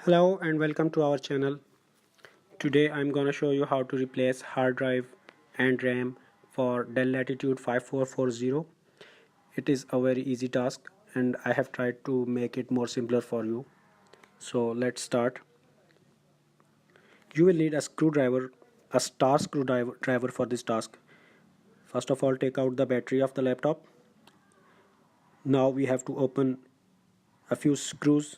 Hello and welcome to our channel. Today I'm gonna show you how to replace hard drive and RAM for Dell Latitude 5440. It is a very easy task and I have tried to make it more simpler for you. So let's start. You will need a screwdriver, a star screwdriver for this task. First of all, take out the battery of the laptop. Now we have to open a few screws.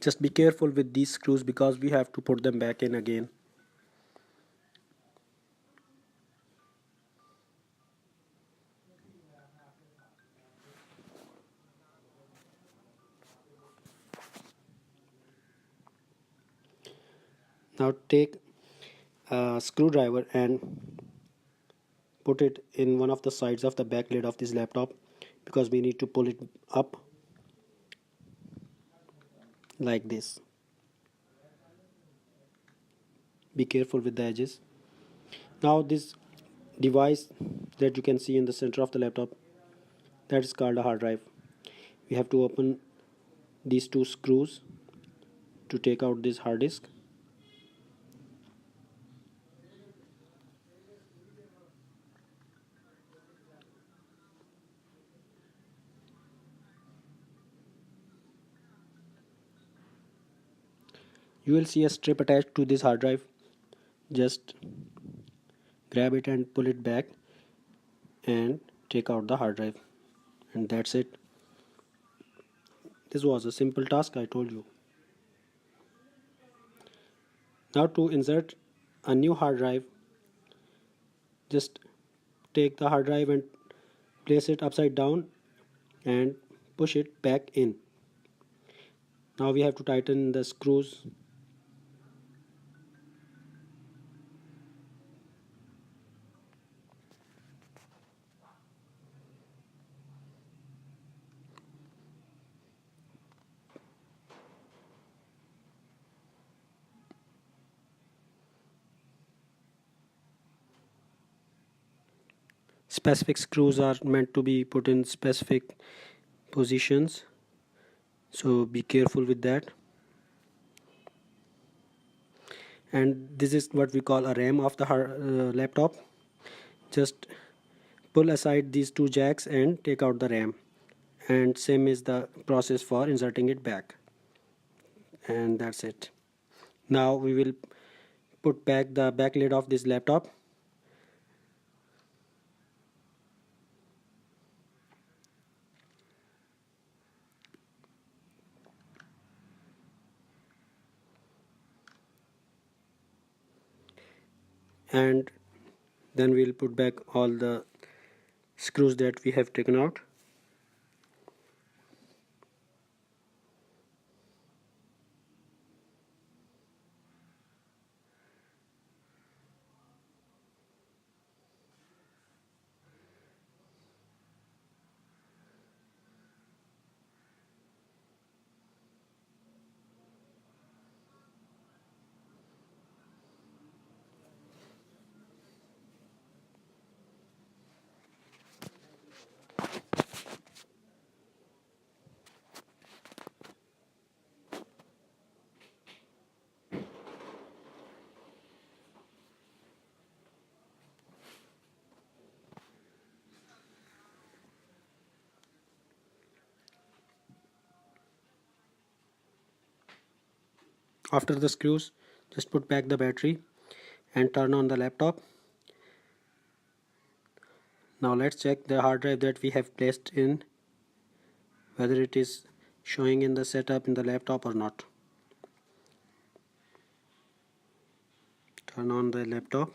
Just be careful with these screws because we have to put them back in again. Now take a screwdriver and put it in one of the sides of the back lid of this laptop because we need to pull it up like this. Be careful with the edges. Now this device that you can see in the center of the laptop, that is called a hard drive. We have to open these two screws to take out this hard disk. You will see a strip attached to this hard drive. Just grab it and pull it back and take out the hard drive, and that's it. This was a simple task, I told you. Now to insert a new hard drive, just take the hard drive and place it upside down and push it back in. Now we have to tighten the screws. Specific screws are meant to be put in specific positions, so be careful with that. And this is what we call a RAM of the laptop. Just pull aside these two jacks and take out the RAM, and same is the process for inserting it back, and that's it. Now we will put back the back lid of this laptop. And then we'll put back all the screws that we have taken out. After the screws, just put back the battery and turn on the laptop. Now let's check the hard drive that we have placed in, whether it is showing in the setup in the laptop or not. Turn on the laptop.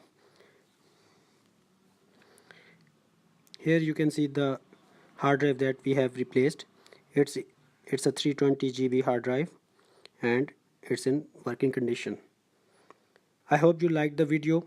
Here you can see the hard drive that we have replaced. It's a 320 GB hard drive and it's in working condition. I hope you liked the video.